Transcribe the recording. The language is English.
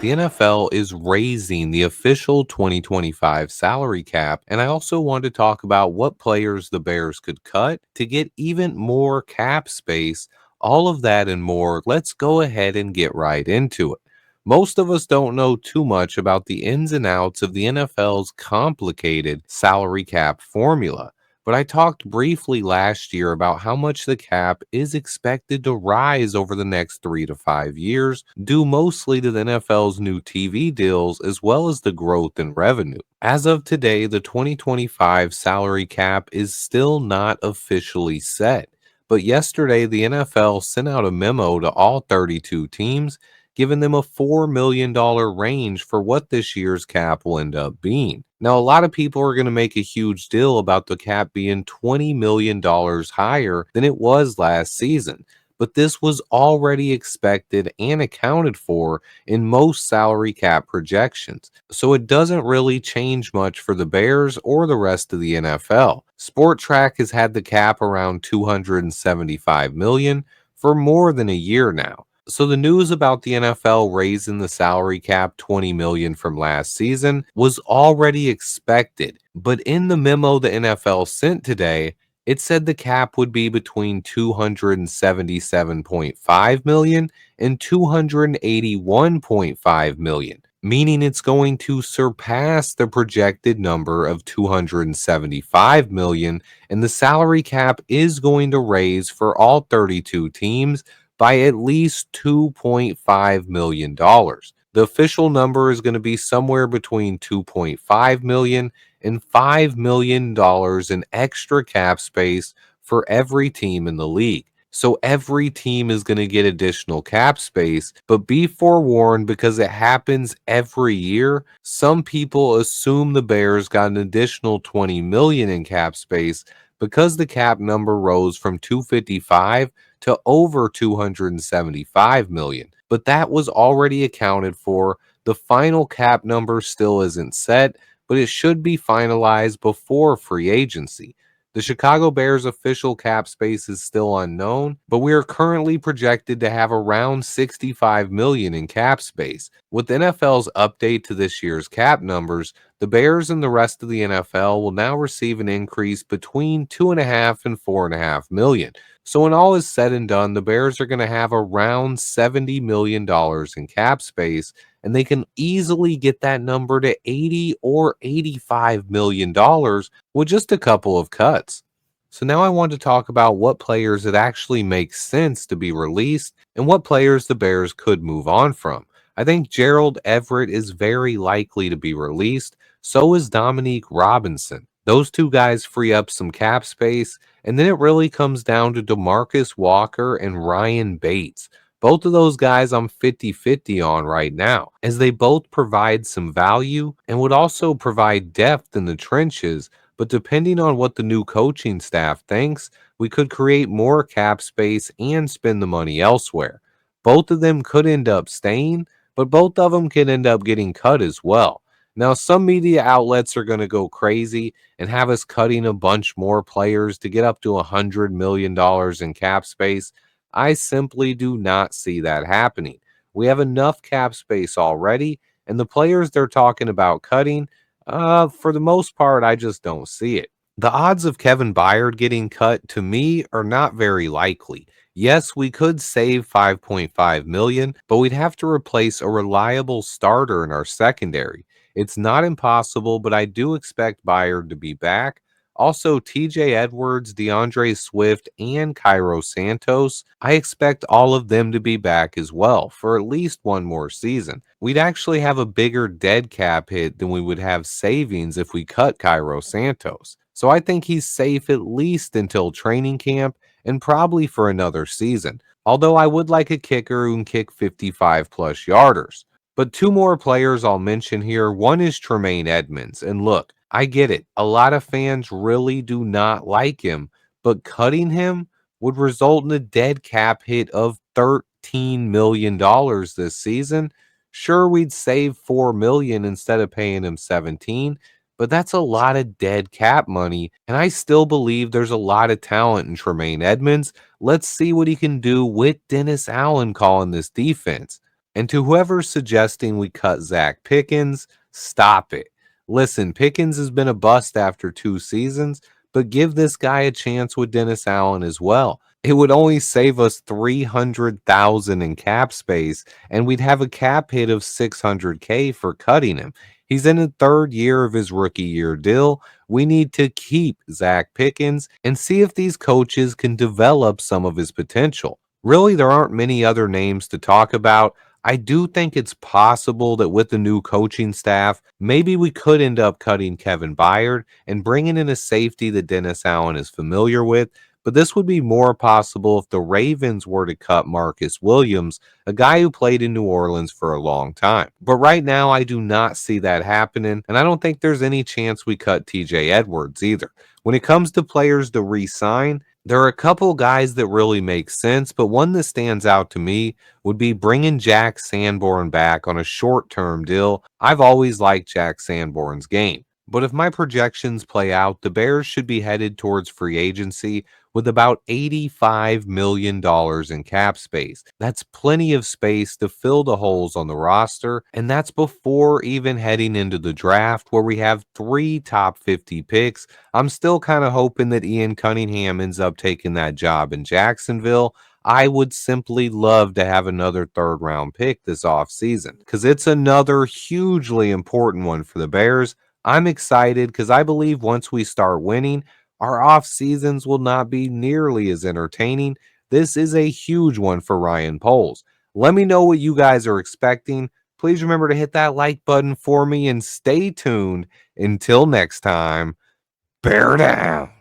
The NFL is raising the official 2025 salary cap, and I also want to talk about what players the Bears could cut to get even more cap space. All of that and more. Let's go ahead and get right into it. Most of us don't know too much about the ins and outs of the NFL's complicated salary cap formula. But I talked briefly last year about how much the cap is expected to rise over the next 3 to 5 years, due mostly to the NFL's new TV deals as well as the growth in revenue. As of today, the 2025 salary cap is still not officially set. But yesterday, the NFL sent out a memo to all 32 teams, giving them a $4 million range for what this year's cap will end up being. Now, a lot of people are going to make a huge deal about the cap being $20 million higher than it was last season, but this was already expected and accounted for in most salary cap projections. So it doesn't really change much for the Bears or the rest of the NFL. Sport Track has had the cap around 275 million for more than a year now. So the news about the NFL raising the salary cap 20 million from last season was already expected, but in the memo the NFL sent today, it said the cap would be between 277.5 million and 281.5 million, meaning it's going to surpass the projected number of 275 million, and the salary cap is going to raise for all 32 teams by at least $2.5 million. The official number is going to be somewhere between 2.5 million and $5 million in extra cap space for every team in the league. So every team is going to get additional cap space, but be forewarned because it happens every year. Some people assume the Bears got an additional 20 million in cap space because the cap number rose from 255 to over 275 million. But that was already accounted for. The final cap number still isn't set, but it should be finalized before free agency. The Chicago Bears official cap space is still unknown, but we are currently projected to have around 65 million in cap space. With the NFL's update to this year's cap numbers, the Bears and the rest of the NFL will now receive an increase between 2.5 and 4.5 million. So when all is said and done, the Bears are going to have around $70 million in cap space, and they can easily get that number to 80 or $85 million with just a couple of cuts. So now I want to talk about what players it actually makes sense to be released and what players the Bears could move on from. I think Gerald Everett is very likely to be released. So is Dominique Robinson. Those two guys free up some cap space, and then it really comes down to DeMarcus Walker and Ryan Bates. Both of those guys I'm 50-50 on right now, as they both provide some value and would also provide depth in the trenches. But depending on what the new coaching staff thinks, we could create more cap space and spend the money elsewhere. Both of them could end up staying, but both of them could end up getting cut as well. Now, some media outlets are going to go crazy and have us cutting a bunch more players to get up to $100 million in cap space. I simply do not see that happening. We have enough cap space already, and the players they're talking about cutting, for the most part, I just don't see it. The odds of Kevin Byard getting cut to me are not very likely. Yes, we could save 5.5 million, but we'd have to replace a reliable starter in our secondary. It's not impossible, but I do expect Byard to be back. Also, TJ Edwards, DeAndre Swift, and Cairo Santos, I expect all of them to be back as well for at least one more season. We'd actually have a bigger dead cap hit than we would have savings if we cut Cairo Santos. So I think he's safe at least until training camp and probably for another season. Although I would like a kicker who can kick 55 plus yarders. But two more players I'll mention here. One is Tremaine Edmonds. And look, I get it. A lot of fans really do not like him, but cutting him would result in a dead cap hit of $13 million this season. Sure, we'd save 4 million instead of paying him 17, but that's a lot of dead cap money, and I still believe there's a lot of talent in Tremaine Edmonds. Let's see what he can do with Dennis Allen calling this defense. And to whoever's suggesting we cut Zach Pickens, stop it. Listen, Pickens has been a bust after 2 seasons, but give this guy a chance with Dennis Allen as well. It would only save us 300,000 in cap space, and we'd have a cap hit of 600K for cutting him. He's in the third year of his rookie year deal. We need to keep Zach Pickens and see if these coaches can develop some of his potential. Really, there aren't many other names to talk about. I do think it's possible that with the new coaching staff, maybe we could end up cutting Kevin Byard and bringing in a safety that Dennis Allen is familiar with. But this would be more possible if the Ravens were to cut Marcus Williams, a guy who played in New Orleans for a long time. But right now, I do not see that happening, and I don't think there's any chance we cut TJ Edwards either. When it comes to players to re sign, there are a couple guys that really make sense, but one that stands out to me would be bringing Jack Sanborn back on a short-term deal. I've always liked Jack Sanborn's game. But if my projections play out, the Bears should be headed towards free agency with about $85 million in cap space. That's plenty of space to fill the holes on the roster, and that's before even heading into the draft where we have 3 top 50 picks. I'm still kind of hoping that Ian Cunningham ends up taking that job in Jacksonville. I would simply love to have another third round pick this offseason because it's another hugely important one for the Bears. I'm excited because I believe once we start winning, our off seasons will not be nearly as entertaining. This is a huge one for Ryan Poles. Let me know what you guys are expecting. Please remember to hit that like button for me and stay tuned. Until next time, bear down.